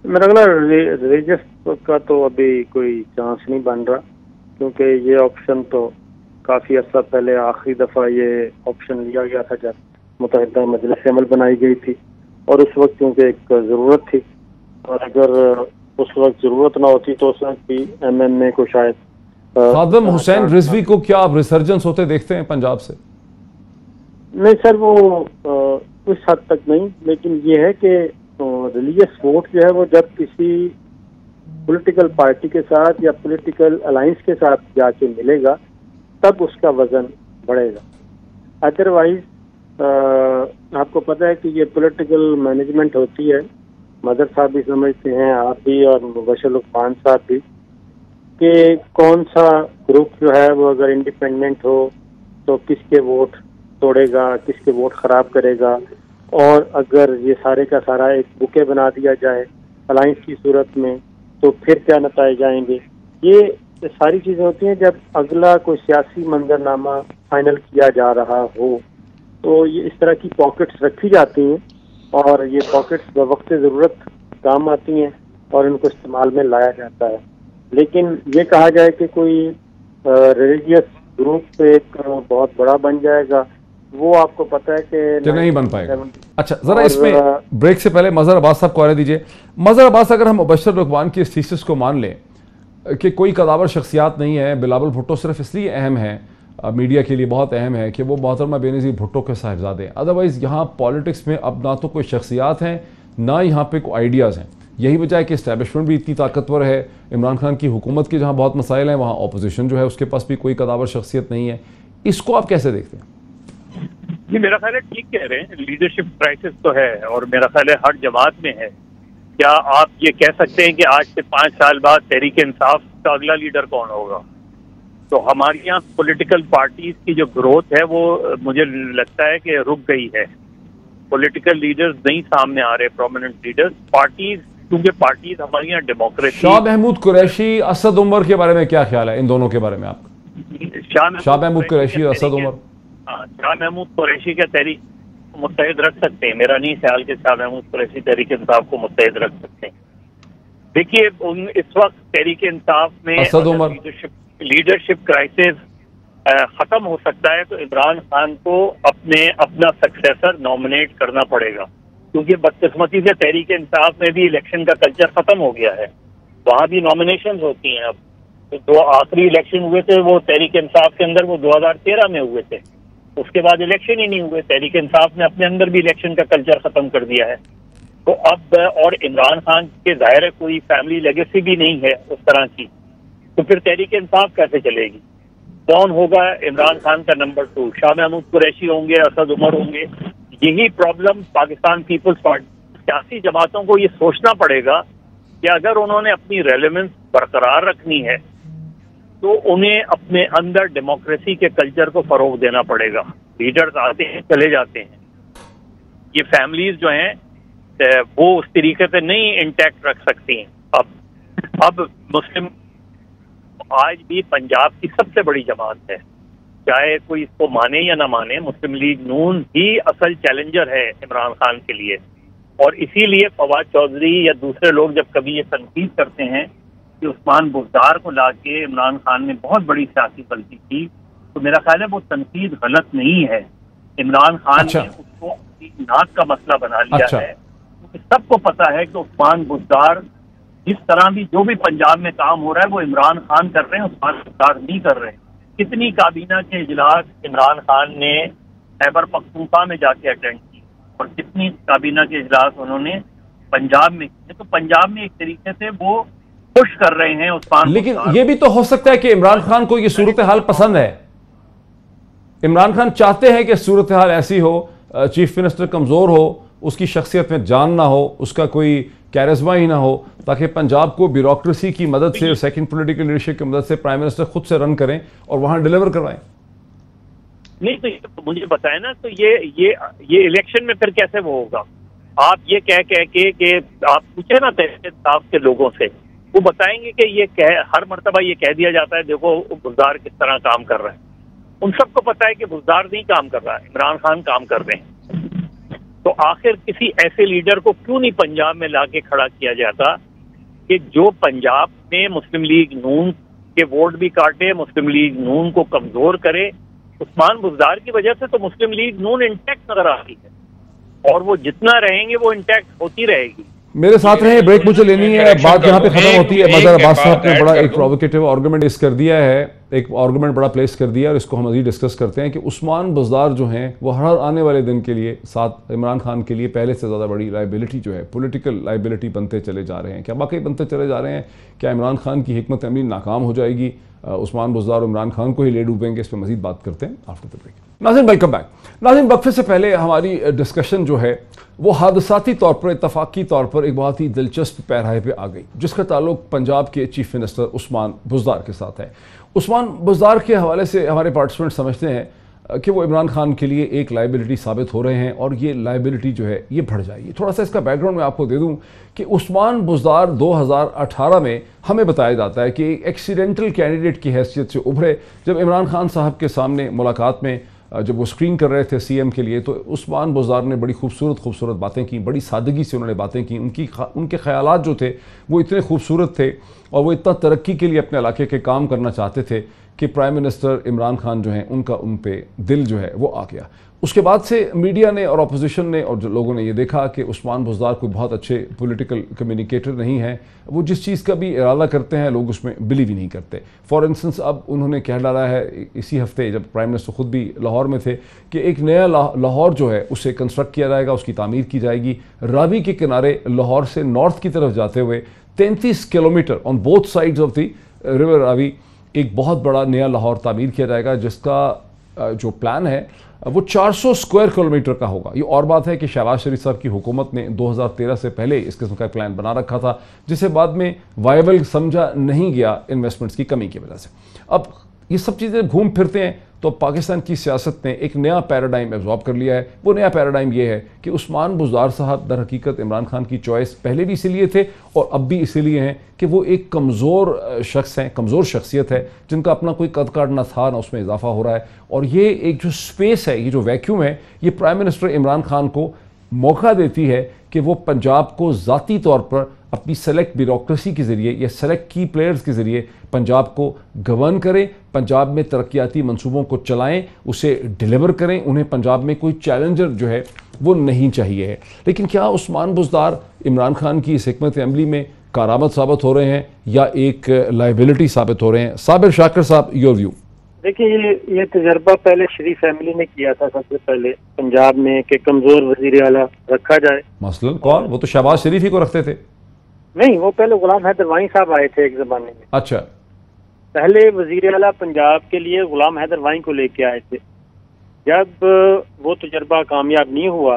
میرا ریلیجس کا تو ابھی کوئی چانس نہیں بن رہا, کیونکہ یہ آپشن تو کافی عرصہ پہلے آخری دفعہ یہ آپشن لیا گیا تھا جب متحدہ مجلس عمل بنائی گئی تھی, اور اس وقت کیونکہ ایک ضرورت تھی, اور اگر اس وقت ضرورت نہ ہوتی تو اس وقت بھی MMA کو شاید خادم حسین رضوی کو کیا آپ ریسرجنس ہوتے دیکھتے ہیں پنجاب سے؟ نہیں سر, وہ اس حد تک نہیں, لیکن یہ ہے کہ ریلیجس ووٹ جو ہے وہ جب کسی پولیٹیکل پارٹی کے ساتھ یا پولیٹیکل الائنس کے ساتھ جا کے ملے گا تب اس کا وزن بڑھے گا. ادروائز آپ کو پتہ ہے کہ یہ پولیٹیکل مینجمنٹ ہوتی ہے, مظہر صاحب بھی سمجھتے ہیں, آپ بھی, اور مبشر لقمان صاحب بھی, کہ کون سا گروپ جو ہے وہ اگر انڈیپینڈنٹ ہو تو کس کے ووٹ توڑے گا، کس کے ووٹ خراب کرے گا، اور اگر یہ سارے کا سارا ایک بکے بنا دیا جائے الائنس کی صورت میں تو پھر کیا نتائج آئیں گے۔ یہ ساری چیزیں ہوتی ہیں جب اگلا کوئی سیاسی منظرنامہ فائنل کیا جا رہا ہو، تو یہ اس طرح کی پاکٹس رکھی جاتی ہیں اور یہ پاکٹس بوقت ضرورت کام آتی ہیں اور ان کو استعمال میں لایا جاتا ہے۔ لیکن یہ کہا جائے کہ کوئی ریلیجیس گروپ ایک بہت بڑا بن جائے گا، وہ آپ کو پتہ ہے کہ نہیں بن پائے گا۔ اچھا ذرا اس میں بریک سے پہلے مظہر عباس صاحب کو آنے دیجئے۔ مظہر عباس، اگر ہم مبشر لقمان کی اس تھیسس کو مان لیں کہ کوئی قداور شخصیات نہیں ہے، بلاول بھٹو صرف اس لیے اہم ہے، میڈیا کے لیے بہت اہم ہے کہ وہ محترمہ بینظیر بھٹو کے صاحبزادے ہیں، ادروائز یہاں پالیٹکس میں اب نہ تو کوئی شخصیات ہیں نہ یہاں پہ کوئی آئیڈیاز ہیں۔ یہی وجہ ہے کہ اسٹیبلشمنٹ بھی اتنی طاقتور ہے، عمران خان کی حکومت کے جہاں بہت مسائل ہیں وہاں اپوزیشن جو ہے اس کے پاس بھی کوئی قداور شخصیت نہیں ہے۔ اس کو آپ کیسے دیکھتے ہیں؟ جی میرا خیال ہے ٹھیک کہہ رہے ہیں، لیڈرشپ کرائسس تو ہے اور میرا خیال ہے ہر جماعت میں ہے۔ کیا آپ یہ کہہ سکتے ہیں کہ آج سے 5 سال بعد تحریک انصاف کا اگلا لیڈر کون ہوگا؟ تو ہمارے یہاں پولیٹیکل پارٹیز کی جو گروتھ ہے وہ مجھے لگتا ہے کہ رک گئی ہے۔ پولیٹیکل لیڈرز نہیں سامنے آ رہے، پرومیننٹ لیڈرز، پارٹیز، کیونکہ پارٹیز ہمارے یہاں ڈیموکریسی۔ شاہ محمود قریشی، اسد عمر کے بارے میں کیا خیال ہے ان دونوں کے بارے میں آپ کا؟ شاہ محمود قریشی اور اسد عمر۔ شاہ محمود قریشی کا تحریک متحد رکھ سکتے ہیں، میرا نہیں خیال کہ شاہ محمود قریشی تحریک انصاف کو متحد رکھ سکتے ہیں۔ دیکھیے اس وقت تحریک انصاف میں اسد عمر لیڈرشپ کرائسس ختم ہو سکتا ہے تو عمران خان کو اپنا سکسیسر نامنیٹ کرنا پڑے گا، کیونکہ بدقسمتی سے تحریک انصاف میں بھی الیکشن کا کلچر ختم ہو گیا ہے، وہاں بھی نامنیشنز ہوتی ہیں۔ اب جو آخری الیکشن ہوئے تھے وہ تحریک انصاف کے اندر وہ 2013 میں ہوئے تھے، اس کے بعد الیکشن ہی نہیں ہوئے۔ تحریک انصاف نے اپنے اندر بھی الیکشن کا کلچر ختم کر دیا ہے۔ تو اب اور عمران خان کے ظاہر ہے کوئی فیملی لیگیسی بھی نہیں ہے اس طرح کی، تو پھر تحریک انصاف کیسے چلے گی؟ کون ہوگا عمران خان کا نمبر 2؟ شاہ محمود قریشی ہوں گے، اسد عمر ہوں گے؟ یہی پرابلم پاکستان پیپلز پارٹی سیاسی جماعتوں کو یہ سوچنا پڑے گا کہ اگر انہوں نے اپنی ریلیونس برقرار رکھنی ہے تو انہیں اپنے اندر ڈیموکریسی کے کلچر کو فروغ دینا پڑے گا۔ لیڈرز آتے ہیں چلے جاتے ہیں، یہ فیملیز جو ہیں وہ اس طریقے سے نہیں انٹیکٹ رکھ سکتی ہیں۔ اب مسلم آج بھی پنجاب کی سب سے بڑی جماعت ہے، چاہے کوئی اس کو مانے یا نہ مانے، مسلم لیگ نون ہی اصل چیلنجر ہے عمران خان کے لیے۔ اور اسی لیے فواد چودھری یا دوسرے لوگ جب کبھی یہ تنقید کرتے ہیں کہ عثمان بزدار کو لا کے عمران خان نے بہت بڑی سیاسی غلطی کی، تو میرا خیال ہے وہ تنقید غلط نہیں ہے۔ عمران خان نے اس کو اپنی ناک کا مسئلہ بنا لیا ہے، کیونکہ سب کو پتا ہے کہ عثمان بزدار جس طرح بھی جو بھی پنجاب میں کام ہو رہا ہے وہ عمران خان کر رہے ہیں، عثمان بزدار نہیں کر رہے ہیں۔ کتنی کابینہ کے اجلاس عمران خان نے خیبر پختونخوا میں جا کے اٹینڈ کی اور کتنی کابینہ کے اجلاس انہوں نے پنجاب میں کیے، تو پنجاب میں ایک طریقے سے وہ خوش کر رہے ہیں عثمان۔ لیکن یہ بھی تو ہو سکتا ہے کہ عمران خان کو یہ صورتحال پسند ہے، عمران خان چاہتے ہیں کہ صورتحال ایسی ہو، چیف منسٹر کمزور ہو، اس کی شخصیت میں جان نہ ہو، اس کا کوئی کیرزما ہی نہ ہو، تاکہ پنجاب کو بیوروکریسی کی مدد سے اور سیکنڈ پولیٹیکل لیڈرشپ کی مدد سے پرائم منسٹر خود سے رن کریں اور وہاں ڈیلیور کروائیں۔ نہیں تو مجھے بتائیں نا، تو یہ الیکشن میں پھر کیسے وہ ہوگا؟ آپ یہ کہہ کے کہ آپ پوچھیں نا تحریک انصاف کے لوگوں سے، وہ بتائیں گے کہ یہ ہر مرتبہ یہ کہہ دیا جاتا ہے دیکھو بزدار کس طرح کام کر رہا ہے۔ ان سب کو پتا ہے کہ بزدار نہیں کام کر رہا ہے، عمران خان کام کر رہے ہیں۔ تو آخر کسی ایسے لیڈر کو کیوں نہیں پنجاب میں لا کے کھڑا کیا جاتا کہ جو پنجاب میں مسلم لیگ نون کے ووٹ بھی کاٹے، مسلم لیگ نون کو کمزور کرے؟ عثمان بزدار کی وجہ سے تو مسلم لیگ نون انٹیکٹ نظر آتی ہے اور وہ جتنا رہیں گے وہ انٹیکٹ ہوتی رہے گی۔ میرے ساتھ رہیں، بریک مجھے لینی ہے، بات یہاں پہ ختم ہوتی ہے۔ مظہر عباس صاحب نے بڑا ایک پرووکیٹو آرگومنٹ اس کر دیا ہے، ایک آرگومنٹ بڑا پلیس کر دیا، اور اس کو ہم مزید ڈسکس کرتے ہیں کہ عثمان بزدار جو ہیں وہ ہر آنے والے دن کے لیے ساتھ عمران خان کے لیے پہلے سے زیادہ بڑی لائبلٹی جو ہے، پولیٹیکل لائبلٹی بنتے چلے جا رہے ہیں۔ کیا واقعی بنتے چلے جا رہے ہیں؟ کیا عمران خان کی حکمت عملی ناکام ہو جائے گی؟ عثمان بزدار اور عمران خان کو ہی لے ڈوبیں گے. اس پہ مزید بات کرتے ہیں آفٹر دی بریک. ناظرین ویلکم بیک. ناظرین وقفے سے پہلے ہماری ڈسکشن جو ہے وہ حادثاتی طور پر اتفاقی طور پر ایک بہت ہی دلچسپ پیراہے پہ آ گئی جس کا تعلق پنجاب کے چیف منسٹر عثمان بزدار کے ساتھ ہے. عثمان بزدار کے حوالے سے ہمارے پارٹیسپینٹ سمجھتے ہیں کہ وہ عمران خان کے لیے ایک لائبلٹی ثابت ہو رہے ہیں اور یہ لائبلٹی جو ہے یہ بڑھ جائے گی. تھوڑا سا اس کا بیک گراؤنڈ میں آپ کو دے دوں کہ عثمان بزدار 2018 میں ہمیں بتایا جاتا ہے کہ ایک ایکسیڈنٹل کینڈیڈیٹ کی حیثیت سے ابھرے. جب عمران خان صاحب کے سامنے ملاقات میں جب وہ اسکرین کر رہے تھے سی ایم کے لیے تو عثمان بزدار نے بڑی خوبصورت باتیں کی, بڑی سادگی سے انہوں نے باتیں کی. ان کے خیالات جو تھے وہ اتنے خوبصورت تھے اور وہ اتنا ترقی کے لیے اپنے علاقے کے کام کرنا چاہتے تھے کہ پرائم منسٹر عمران خان جو ہیں ان پہ دل جو ہے وہ آ گیا. اس کے بعد سے میڈیا نے اور اپوزیشن نے اور جو لوگوں نے یہ دیکھا کہ عثمان بزدار کوئی بہت اچھے پولیٹیکل کمیونیکیٹر نہیں ہیں. وہ جس چیز کا بھی ارادہ کرتے ہیں لوگ اس میں بلیو ہی نہیں کرتے. فار انسٹنس اب انہوں نے کہہ ڈالا ہے اسی ہفتے جب پرائم منسٹر خود بھی لاہور میں تھے کہ ایک نیا لاہور جو ہے اسے کنسٹرکٹ کیا جائے گا, اس کی تعمیر کی جائے گی. راوی کے کنارے لاہور سے نارتھ کی طرف جاتے ہوئے 33 kilometre on both sides of the river Ravi ایک بہت بڑا نیا لاہور تعمیر کیا جائے گا جس کا جو پلان ہے وہ 400 اسکوائر کلومیٹر کا ہوگا. یہ اور بات ہے کہ شہباز شریف صاحب کی حکومت نے 2013 سے پہلے اس قسم کا پلان بنا رکھا تھا جسے بعد میں وائبل سمجھا نہیں گیا انویسٹمنٹس کی کمی کی وجہ سے. اب یہ سب چیزیں گھوم پھرتے ہیں تو پاکستان کی سیاست نے ایک نیا پیراڈائم ایبزارب کر لیا ہے. وہ نیا پیراڈائم یہ ہے کہ عثمان بزدار صاحب در حقیقت عمران خان کی چوائس پہلے بھی اسی لیے تھے اور اب بھی اسی لیے ہیں کہ وہ ایک کمزور شخص ہیں, کمزور شخصیت ہے جن کا اپنا کوئی قد کاٹ نہ تھا نہ اس میں اضافہ ہو رہا ہے. اور یہ ایک جو سپیس ہے, یہ جو ویکیوم ہے, یہ پرائم منسٹر عمران خان کو موقع دیتی ہے کہ وہ پنجاب کو ذاتی طور پر اپنی سلیکٹ بیوروکریسی کے ذریعے یا سلیکٹ کی پلیئرز کے ذریعے پنجاب کو گورن کریں, پنجاب میں ترقیاتی منصوبوں کو چلائیں, اسے ڈیلیور کریں. انہیں پنجاب میں کوئی چیلنجر جو ہے وہ نہیں چاہیے ہے. لیکن کیا عثمان بزدار عمران خان کی اس حکمت عملی میں کارآمد ثابت ہو رہے ہیں یا ایک لائبلٹی ثابت ہو رہے ہیں؟ صابر شاکر صاحب, یور ویو. دیکھیے یہ تجربہ پہلے شریف فیملی نے کیا تھا سب سے پہلے پنجاب میں کہ کمزور وزیر اعلیٰ رکھا جائے. مثلا کون؟ وہ تو شہباز شریف ہی کو رکھتے تھے. نہیں, وہ پہلے غلام حیدر وانی صاحب آئے تھے ایک زمانے میں. اچھا, پہلے وزیر اعلیٰ پنجاب کے لیے غلام حیدر وانی کو لے کے آئے تھے. جب وہ تجربہ کامیاب نہیں ہوا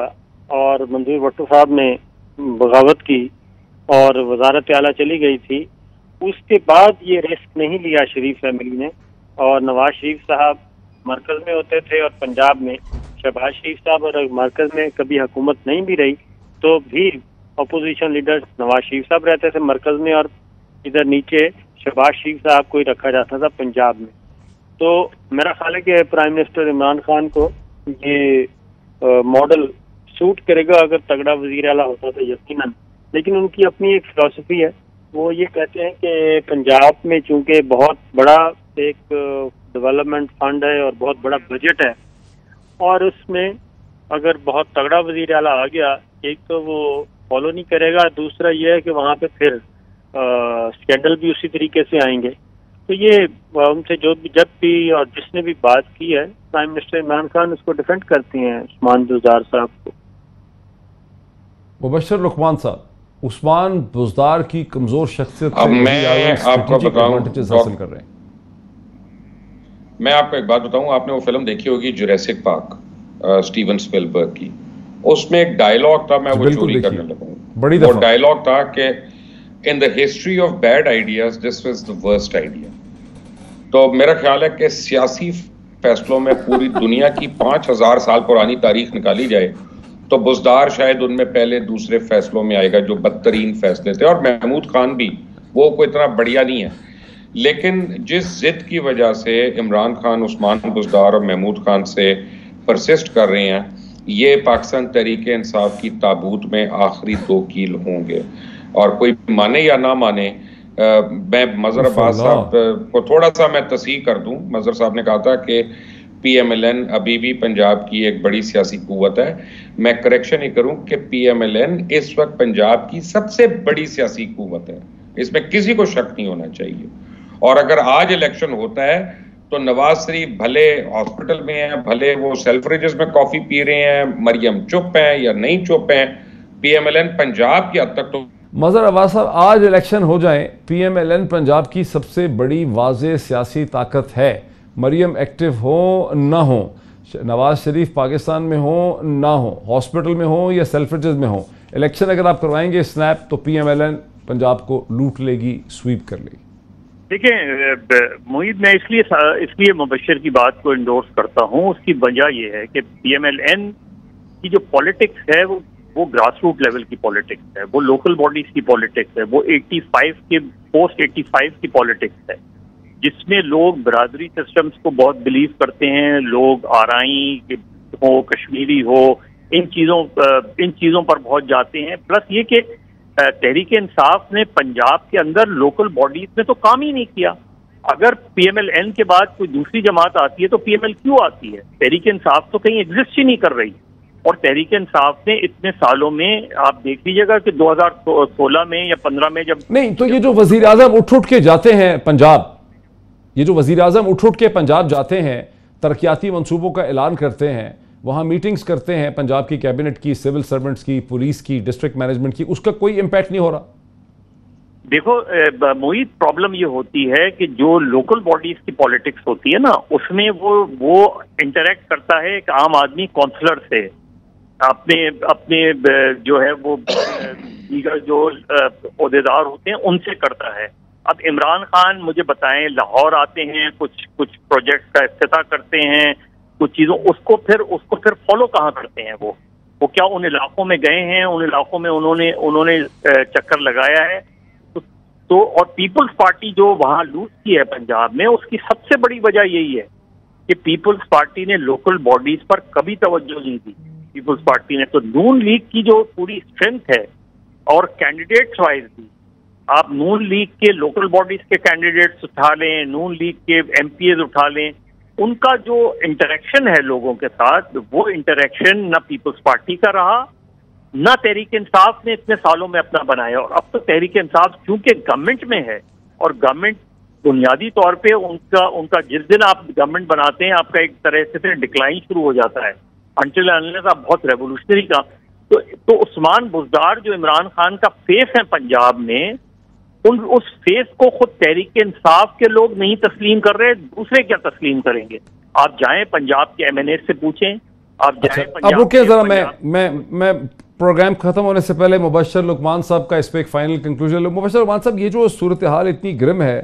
اور منظور بھٹو صاحب نے بغاوت کی اور وزارت اعلیٰ چلی گئی تھی, اس کے بعد یہ رسک نہیں لیا شریف فیملی نے. اور نواز شریف صاحب مرکز میں ہوتے تھے اور پنجاب میں شہباز شریف صاحب, اور مرکز میں کبھی حکومت نہیں بھی رہی تو بھی اپوزیشن لیڈر نواز شریف صاحب رہتے تھے مرکز میں اور ادھر نیچے شہباز شریف صاحب کو ہی رکھا جاتا تھا پنجاب میں. تو میرا خیال ہے کہ پرائم منسٹر عمران خان کو یہ ماڈل سوٹ کرے گا اگر تگڑا وزیر اعلیٰ ہوتا تو یقیناً. لیکن ان کی اپنی ایک فلسفی ہے, وہ یہ کہتے ہیں کہ پنجاب میں چونکہ بہت بڑا ایک ڈیولپمنٹ فنڈ ہے اور بہت بڑا بجٹ ہے اور اس میں اگر بہت تگڑا وزیر اعلیٰ آ گیا, ایک تو وہ فالو نہیں کرے گا, دوسرا یہ ہے کہ وہاں پہ پھر اسکینڈل بھی اسی طریقے سے آئیں گے. تو یہ ان سے جب بھی اور جس نے بھی بات کی ہے پرائم منسٹر عمران خان اس کو ڈیفینڈ کرتے ہیں عثمان بزدار صاحب کو. مبشر لقمان صاحب, عثمان بزدار کی کمزور شخصیت اب میں آپ کو بتاؤں, حاصل کر رہے ہیں. میں آپ کو ایک بات بتاؤں, آپ نے وہ فلم دیکھی ہوگی جوریسک پارک اسٹیون اسپیلبرگ کی, اس میں ایک ڈائلاگ تھا, میں وہ چوری کرنے لگوں. وہ ڈائلاگ تھا کہ in the history of bad ideas this was the worst idea. تو میرا خیال ہے کہ سیاسی فیصلوں میں پوری دنیا کی 5000 سال پرانی تاریخ نکالی جائے تو بزدار شاید ان میں پہلے دوسرے فیصلوں میں آئے گا جو بدترین فیصلے تھے. اور محمود خان بھی, وہ کوئی اتنا بڑھیا نہیں ہے, لیکن جس ضد کی وجہ سے عمران خان عثمان بزدار اور محمود خان سے پرسسٹ کر رہے ہیں, یہ پاکستان تحریک انصاف کی تابوت میں آخری 2 کیل ہوں گے. اور کوئی مانے یا نہ مانے, میں مظہر عباس صاحب کو تھوڑا سا میں تصحیح کر دوں. مظہر صاحب نے کہا تھا کہ پی ایم ایل این ابھی بھی پنجاب کی ایک بڑی سیاسی قوت ہے. میں کریکشن ہی کروں کہ پی ایم ایل این اس وقت پنجاب کی سب سے بڑی سیاسی قوت ہے, اس میں کسی کو شک نہیں ہونا چاہیے. اور اگر آج الیکشن ہوتا ہے تو نواز شریف بھلے ہاسپٹل میں ہیں, بھلے وہ سیلفریجز میں کافی پی رہے ہیں, مریم چپ ہیں یا نہیں چپ ہیں, P M L N Punjab کی حد تک تو مظہر عباس صاحب، آج الیکشن ہو جائیں، P M L N Punjab کی سب سے بڑی واضح سیاسی طاقت ہے، مریم ایکٹیو ہو نہ ہو، نواز شریف پاکستان میں ہو نہ ہو، ہاسپٹل میں ہو یا سیلفریجز میں ہو، الیکشن اگر آپ کروائیں گے سنیپ تو P M L N Punjab کو لوٹ لے گی، سویپ کر لے گی۔ دیکھیں معید، میں اس لیے مبشر کی بات کو انڈورس کرتا ہوں، اس کی وجہ یہ ہے کہ پی ایم ایل این کی جو پالیٹکس ہے وہ گراس روٹ لیول کی پالیٹکس ہے، وہ لوکل باڈیز کی پالیٹکس ہے، وہ 85 کے پوسٹ 85 کی پالیٹکس ہے، جس میں لوگ برادری سسٹمز کو بہت بلیو کرتے ہیں، لوگ آرائیں ہو، کشمیری ہو، ان چیزوں پر بہت جاتے ہیں۔ پلس یہ کہ تحریک انصاف نے پنجاب کے اندر لوکل باڈیز میں تو کام ہی نہیں کیا۔ اگر پی ایم ایل این کے بعد کوئی دوسری جماعت آتی ہے تو پی ایم ایل کیوں آتی ہے؟ تحریک انصاف تو کہیں ایگزسٹ ہی نہیں کر رہی، اور تحریک انصاف نے اتنے سالوں میں آپ دیکھ لیجیے گا کہ 2016 میں یا 15 میں جب نہیں تو یہ جو وزیر اعظم اٹھ کے جاتے ہیں پنجاب، یہ جو وزیر اعظم اٹھ کے پنجاب جاتے ہیں، ترقیاتی منصوبوں کا اعلان کرتے ہیں، وہاں میٹنگز کرتے ہیں پنجاب کی کیبنٹ کی، سول سرونٹس کی، پولیس کی، ڈسٹرکٹ مینجمنٹ کی، اس کا کوئی امپیکٹ نہیں ہو رہا؟ دیکھو معید، پرابلم یہ ہوتی ہے کہ جو لوکل باڈیز کی پالیٹکس ہوتی ہے نا، اس میں وہ انٹریکٹ کرتا ہے ایک عام آدمی کونسلر سے، اپنے جو ہے وہ دیگر جو عہدیدار ہوتے ہیں ان سے کرتا ہے۔ اب عمران خان مجھے بتائیں، لاہور آتے ہیں، کچھ پروجیکٹ کا افتتاح کرتے ہیں، کچھ چیزوں اس کو پھر فالو کہاں کرتے ہیں؟ وہ کیا ان علاقوں میں گئے ہیں؟ ان علاقوں میں انہوں نے چکر لگایا ہے؟ تو اور پیپلز پارٹی جو وہاں لوٹ کی ہے پنجاب میں، اس کی سب سے بڑی وجہ یہی ہے کہ پیپلز پارٹی نے لوکل باڈیز پر کبھی توجہ نہیں دی۔ پیپلز پارٹی نے تو نون لیگ کی جو پوری اسٹرینتھ ہے اور کینڈیڈیٹس وائز بھی، آپ نون لیگ کے لوکل باڈیز کے کینڈیڈیٹس اٹھا لیں، نون لیگ کے ایم پی ایز اٹھا لیں، ان کا جو انٹریکشن ہے لوگوں کے ساتھ، وہ انٹریکشن نہ پیپلز پارٹی کا رہا نہ تحریک انصاف نے اتنے سالوں میں اپنا بنایا۔ اور اب تو تحریک انصاف چونکہ گورنمنٹ میں ہے، اور گورنمنٹ بنیادی طور پہ ان کا جس دن آپ گورنمنٹ بناتے ہیں، آپ کا ایک طرح سے پھر ڈکلائن شروع ہو جاتا ہے، انٹل انلیس آپ بہت ریولیوشنری کا۔ تو عثمان بزدار جو عمران خان کا فیس ہے پنجاب میں، اس فیس کو خود تحریک انصاف کے لوگ نہیں تسلیم کر رہے، دوسرے کیا تسلیم کریں گے؟ آپ جائیں پنجاب کے ایم این اے سے پوچھیں، آپ جائیں اب رکیں ذرا، میں پروگرام ختم ہونے سے پہلے مبشر لقمان صاحب کا اس پہ ایک فائنل کنکلوژن۔ مبشر لقمان صاحب، یہ جو صورتحال اتنی گرم ہے،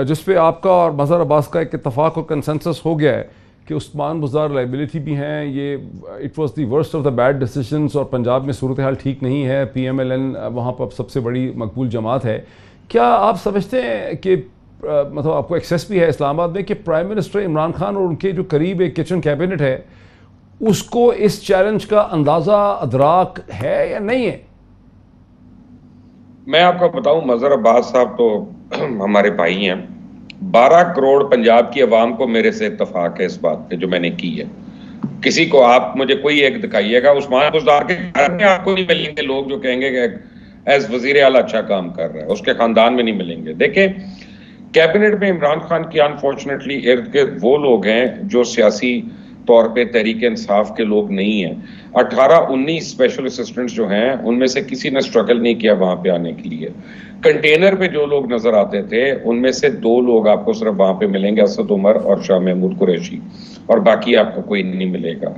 جس پہ آپ کا اور مظہر عباس کا ایک اتفاق اور کنسنسس ہو گیا ہے کہ عثمان بزدار لائبلٹی بھی ہیں، یہ it was the worst of the bad decisions, اور پنجاب میں صورتحال ٹھیک نہیں ہے، پی ایم ایل این وہاں پر سب سے بڑی مقبول جماعت ہے، کیا آپ سمجھتے ہیں کہ مطلب آپ کو ایکسیس بھی ہے اسلام آباد میں کہ پرائم منسٹر عمران خان اور ان کے جو قریب ایک کچن کیبنٹ ہے، اس کو اس چیلنج کا اندازہ ادراک ہے یا نہیں ہے؟ میں آپ کو بتاؤں، مظہر عباس صاحب تو ہمارے بھائی ہیں، 12 کروڑ پنجاب کی عوام کو میرے سے اتفاق ہے اس بات پہ جو میں نے کی ہے۔ کسی کو آپ مجھے کوئی ایک دکھائیے گا عثمان بزدار کے گھر میں آپ کو نہیں ملیں گے لوگ جو کہیں گے کہ ایز وزیر اعلیٰ اچھا کام کر رہا ہے، اس کے خاندان میں نہیں ملیں گے۔ دیکھیں، کیبنٹ میں عمران خان کی انفارچونیٹلی ارد گرد وہ لوگ ہیں جو سیاسی طور پہ تحریک انصاف کے لوگ نہیں ہیں۔ 18-19 اسپیشل اسسٹنٹس جو ہیں، ان میں سے کسی نے اسٹرگل نہیں کیا وہاں پہ آنے کے لیے۔ کنٹینر پہ جو لوگ نظر آتے تھے، ان میں سے 2 لوگ آپ کو صرف وہاں پہ ملیں گے، اسد عمر اور شاہ محمود قریشی، اور باقی آپ کو کوئی نہیں ملے گا۔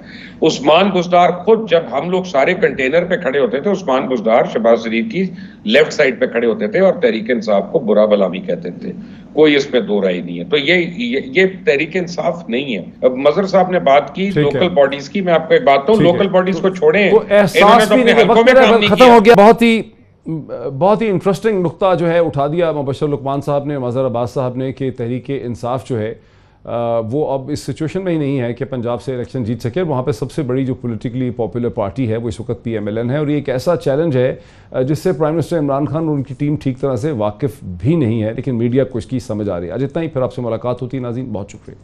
عثمان بزدار خود، جب ہم لوگ سارے کنٹینر پہ کھڑے ہوتے تھے، عثمان بزدار شہباز شریف کی لیفٹ سائڈ پہ کھڑے ہوتے تھے اور تحریک انصاف کو برا بلا بھی کہتے تھے، کوئی اس پہ دو رائے نہیں ہے۔ تو یہ تحریک انصاف نہیں ہے۔ اب مظہر صاحب نے بات کی لوکل باڈیز کی، میں آپ کو ایک بات کہوں، لوکل باڈیز کو چھوڑیں، احساس بھی نہیں، وقت ختم ہو گیا۔ بہت ہی انٹرسٹنگ نقطہ جو ہے اٹھا دیا مبشر لقمان صاحب نے، مظہر عباس صاحب نے، کہ تحریک انصاف جو ہے وہ اب اس سچویشن میں ہی نہیں ہے کہ پنجاب سے الیکشن جیت سکے۔ وہاں پہ سب سے بڑی جو پولیٹیکلی پاپولر پارٹی ہے وہ اس وقت پی ایم ایل این ہے، اور یہ ایک ایسا چیلنج ہے جس سے پرائم منسٹر عمران خان اور ان کی ٹیم ٹھیک طرح سے واقف بھی نہیں ہے، لیکن میڈیا کو اس کی سمجھ آ رہی ہے۔ آج اتنا ہی، پھر آپ سے ملاقات ہوتی ہے ناظرین، بہت شکریہ۔